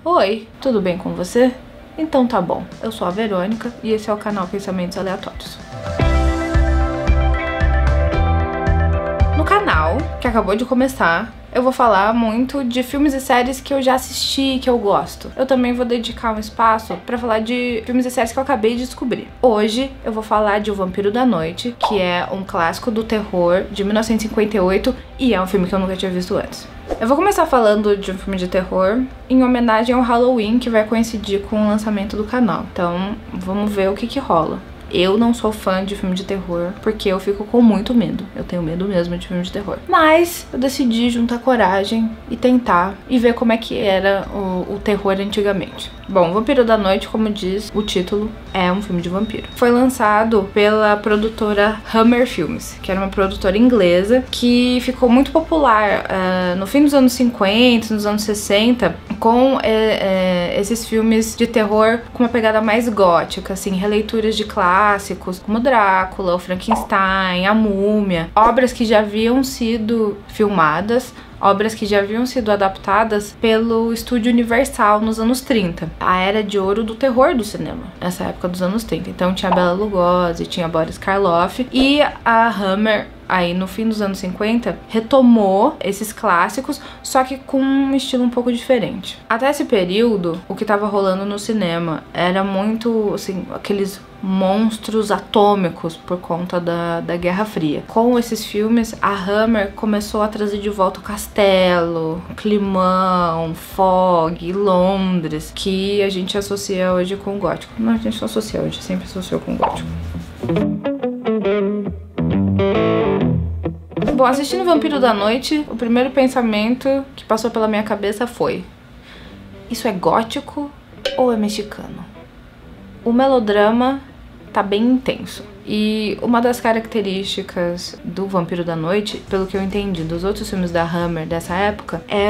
Oi, tudo bem com você? Então tá bom, eu sou a Verônica e esse é o canal Pensamentos Aleatórios. No canal, que acabou de começar, eu vou falar muito de filmes e séries que eu já assisti, que eu gosto. Eu também vou dedicar um espaço pra falar de filmes e séries que eu acabei de descobrir. Hoje eu vou falar de O Vampiro da Noite, que é um clássico do terror de 1958 e é um filme que eu nunca tinha visto antes. Eu vou começar falando de um filme de terror em homenagem ao Halloween, que vai coincidir com o lançamento do canal. Então, vamos ver o que rola. Eu não sou fã de filme de terror, porque eu fico com muito medo. Eu tenho medo mesmo de filme de terror. Mas eu decidi juntar coragem e tentar e ver como é que era o terror antigamente. Bom, Vampiro da Noite, como diz o título, é um filme de vampiro. Foi lançado pela produtora Hammer Films, que era uma produtora inglesa que ficou muito popular no fim dos anos 50, nos anos 60, com esses filmes de terror com uma pegada mais gótica, assim, releituras de clássicos como Drácula, o Frankenstein, a Múmia, obras que já haviam sido filmadas, obras que já haviam sido adaptadas pelo estúdio Universal nos anos 30. A era de ouro do terror do cinema, nessa época dos anos 30. Então tinha Bela Lugosi, tinha Boris Karloff e a Hammer, aí no fim dos anos 50, retomou esses clássicos, só que com um estilo um pouco diferente. Até esse período, o que tava rolando no cinema era muito, assim, aqueles monstros atômicos por conta da Guerra Fria. Com esses filmes, a Hammer começou a trazer de volta o castelo, climão, fog, Londres, que a gente associa hoje com o gótico. Não, a gente não associa hoje, sempre associou com o gótico. Bom, assistindo Vampiro da Noite, o primeiro pensamento que passou pela minha cabeça foi: isso é gótico ou é mexicano? O melodrama tá bem intenso. E uma das características do Vampiro da Noite, pelo que eu entendi dos outros filmes da Hammer dessa época, é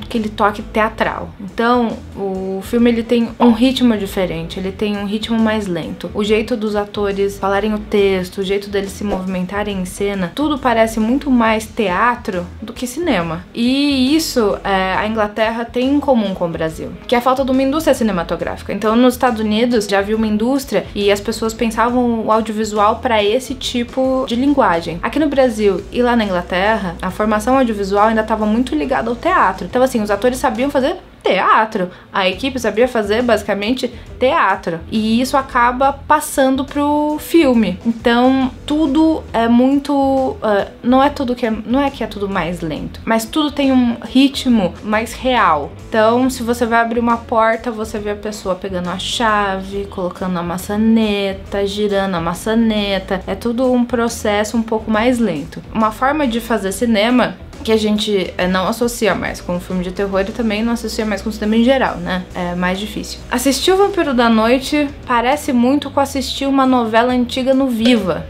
aquele toque teatral. Então, o filme ele tem um ritmo diferente, ele tem um ritmo mais lento. O jeito dos atores falarem o texto, o jeito deles se movimentarem em cena, tudo parece muito mais teatro do que cinema. E isso a Inglaterra tem em comum com o Brasil, que é a falta de uma indústria cinematográfica. Então, nos Estados Unidos já havia uma indústria e as pessoas pensavam o audiovisual para esse tipo de linguagem. Aqui no Brasil e lá na Inglaterra, a formação audiovisual ainda estava muito ligada ao teatro. Então, assim, os atores sabiam fazer teatro, a equipe sabia fazer basicamente teatro, e isso acaba passando pro filme. Então tudo é muito não é que é tudo mais lento, mas tudo tem um ritmo mais real. Então, se você vai abrir uma porta, você vê a pessoa pegando a chave, colocando a maçaneta, girando a maçaneta. É tudo um processo um pouco mais lento. Uma forma de fazer cinema que a gente não associa mais com o filme de terror e também não associa mais com o cinema em geral, né? É mais difícil. Assistir o Vampiro da Noite parece muito com assistir uma novela antiga no Viva.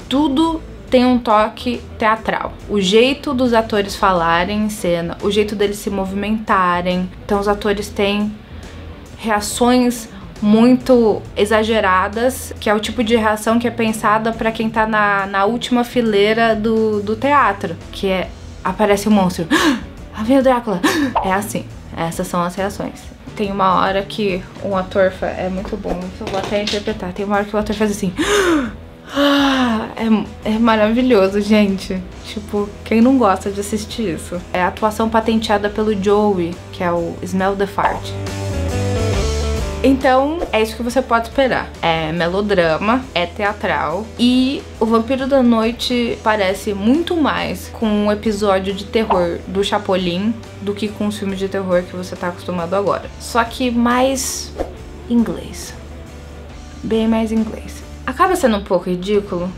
Tudo tem um toque teatral. O jeito dos atores falarem em cena, o jeito deles se movimentarem. Então os atores têm reações muito exageradas, que é o tipo de reação que é pensada pra quem tá na última fileira do teatro, que é, aparece o monstro, ah, vem o Drácula, é assim, essas são as reações. Tem uma hora que um ator é muito bom, eu vou até interpretar, tem uma hora que o ator faz assim, é maravilhoso, gente. Tipo, quem não gosta de assistir isso? É a atuação patenteada pelo Joey, que é o Smell the Fart. Então, é isso que você pode esperar. É melodrama, é teatral, e o Vampiro da Noite parece muito mais com um episódio de terror do Chapolin do que com os filmes de terror que você tá acostumado agora. Só que mais inglês. Bem mais inglês. Acaba sendo um pouco ridículo?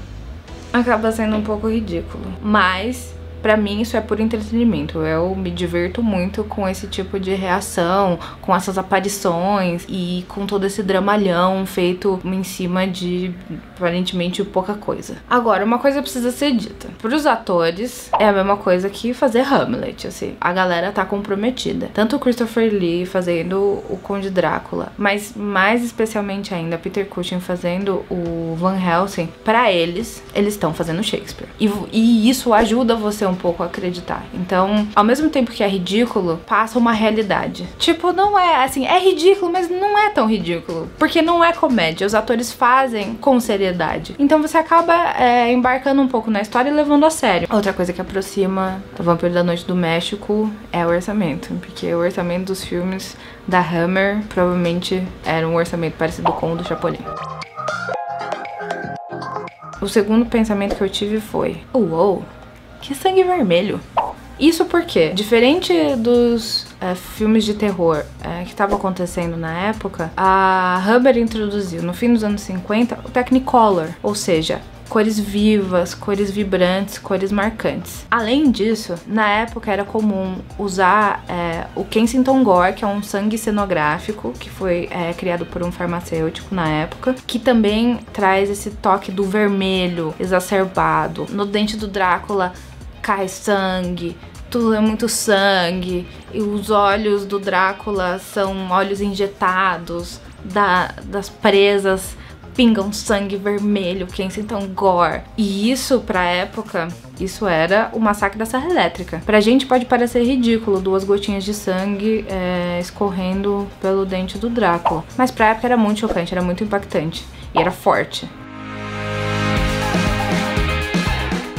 Acaba sendo um pouco ridículo. Mas pra mim isso é por entretenimento. Eu me divirto muito com esse tipo de reação, com essas aparições e com todo esse dramalhão feito em cima de aparentemente pouca coisa. Agora, uma coisa precisa ser dita. Pros atores, é a mesma coisa que fazer Hamlet, assim. A galera tá comprometida. Tanto o Christopher Lee fazendo o Conde Drácula, mas mais especialmente ainda Peter Cushing fazendo o Van Helsing. Pra eles estão fazendo Shakespeare. E isso ajuda você um pouco a acreditar. Então, ao mesmo tempo que é ridículo, passa uma realidade. Tipo, não é assim, é ridículo, mas não é tão ridículo, porque não é comédia, os atores fazem com seriedade. Então você acaba embarcando um pouco na história e levando a sério. Outra coisa que aproxima o Vampiro da Noite do México é o orçamento, porque o orçamento dos filmes da Hammer provavelmente era um orçamento parecido com o do Chapolin. O segundo pensamento que eu tive foi: uou, que sangue vermelho. Isso porque, diferente dos filmes de terror que estavam acontecendo na época, a Hammer introduziu no fim dos anos 50 o Technicolor, ou seja, cores vivas, cores vibrantes, cores marcantes. Além disso, na época era comum usar o Kensington Gore, que é um sangue cenográfico, que foi criado por um farmacêutico na época, que também traz esse toque do vermelho exacerbado. No dente do Drácula cai sangue, tudo é muito sangue, e os olhos do Drácula são olhos injetados, das presas pingam sangue vermelho, Kensington Gore. E isso, pra época, isso era o massacre da Serra Elétrica. Pra gente pode parecer ridículo, 2 gotinhas de sangue escorrendo pelo dente do Drácula. Mas pra época era muito chocante, era muito impactante e era forte.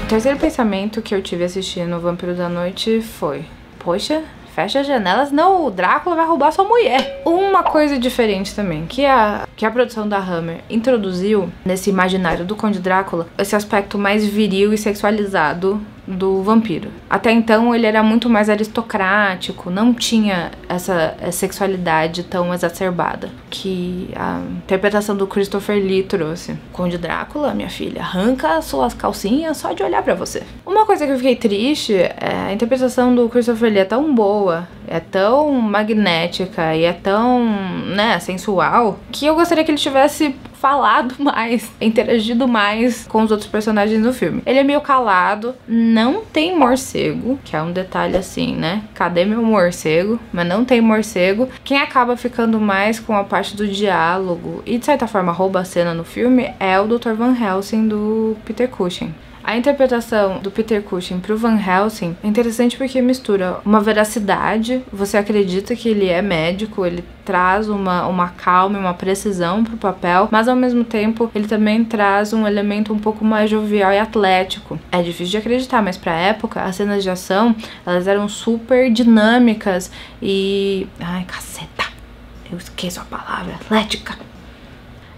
O terceiro pensamento que eu tive assistindo o Vampiro da Noite foi: poxa, fecha as janelas, não, o Drácula vai roubar sua mulher. Uma coisa diferente também, que a produção da Hammer introduziu nesse imaginário do Conde Drácula, esse aspecto mais viril e sexualizado do vampiro. Até então ele era muito mais aristocrático, não tinha essa sexualidade tão exacerbada que a interpretação do Christopher Lee trouxe. Conde Drácula, minha filha, arranca suas calcinhas só de olhar pra você. Uma coisa que eu fiquei triste é a interpretação do Christopher Lee é tão boa, é tão magnética e é tão, sensual, que eu gostaria que ele tivesse falado mais, interagido mais com os outros personagens do filme. Ele é meio calado, não tem morcego, que é um detalhe assim, né? Cadê meu morcego? Mas não tem morcego. Quem acaba ficando mais com a parte do diálogo e de certa forma rouba a cena no filme é o Dr. Van Helsing do Peter Cushing. A interpretação do Peter Cushing pro Van Helsing é interessante porque mistura uma veracidade, você acredita que ele é médico, ele traz uma calma e uma precisão pro papel, mas ao mesmo tempo ele também traz um elemento um pouco mais jovial e atlético. É difícil de acreditar, mas pra época as cenas de ação, elas eram super dinâmicas e... ai, caceta, eu esqueço a palavra, atlética.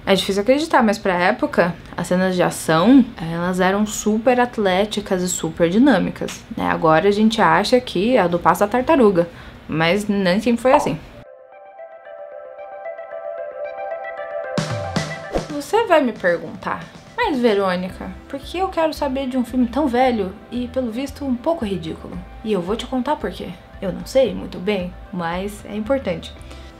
É difícil acreditar, mas pra época, as cenas de ação, elas eram super atléticas e super dinâmicas, né? Agora a gente acha que é a do Passo da Tartaruga, mas nem sempre foi assim. Você vai me perguntar: mas Verônica, por que eu quero saber de um filme tão velho e, pelo visto, um pouco ridículo? E eu vou te contar por quê. Eu não sei muito bem, mas é importante.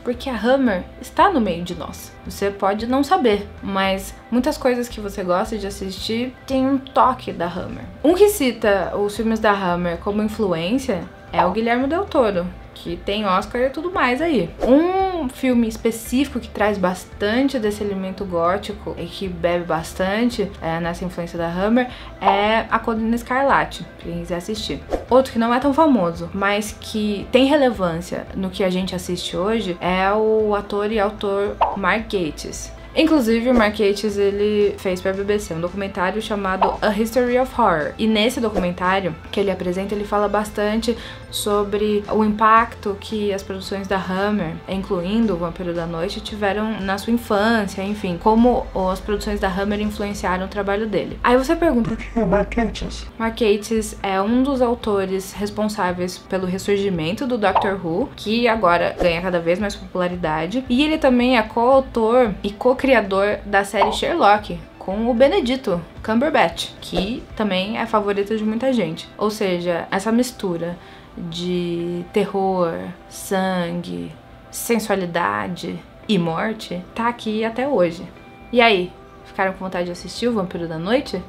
Porque a Hammer está no meio de nós. Você pode não saber, mas muitas coisas que você gosta de assistir tem um toque da Hammer. Um que cita os filmes da Hammer como influência é o Guillermo del Toro, que tem Oscar e tudo mais aí. Um filme específico que traz bastante desse elemento gótico e que bebe bastante nessa influência da Hammer é A Colina Escarlate, pra quem quiser assistir. Outro que não é tão famoso, mas que tem relevância no que a gente assiste hoje é o ator e autor Mark Gatiss. Inclusive, o Mark Gatiss, ele fez pra BBC um documentário chamado A History of Horror. E nesse documentário que ele apresenta, ele fala bastante sobre o impacto que as produções da Hammer, incluindo o Vampiro da Noite, tiveram na sua infância, enfim, como as produções da Hammer influenciaram o trabalho dele. Aí você pergunta: quem é Mark Gatiss? Mark Gatiss é um dos autores responsáveis pelo ressurgimento do Doctor Who, que agora ganha cada vez mais popularidade. E ele também é coautor e co-criador da série Sherlock, com o Benedito Cumberbatch, que também é favorito de muita gente. Ou seja, essa mistura de terror, sangue, sensualidade e morte tá aqui até hoje. E aí, ficaram com vontade de assistir o Vampiro da Noite?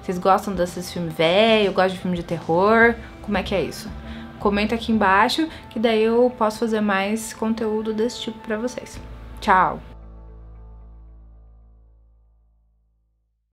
Vocês gostam desses filmes velhos? Gostam de filme de terror? Como é que é isso? Comenta aqui embaixo, que daí eu posso fazer mais conteúdo desse tipo pra vocês. Tchau!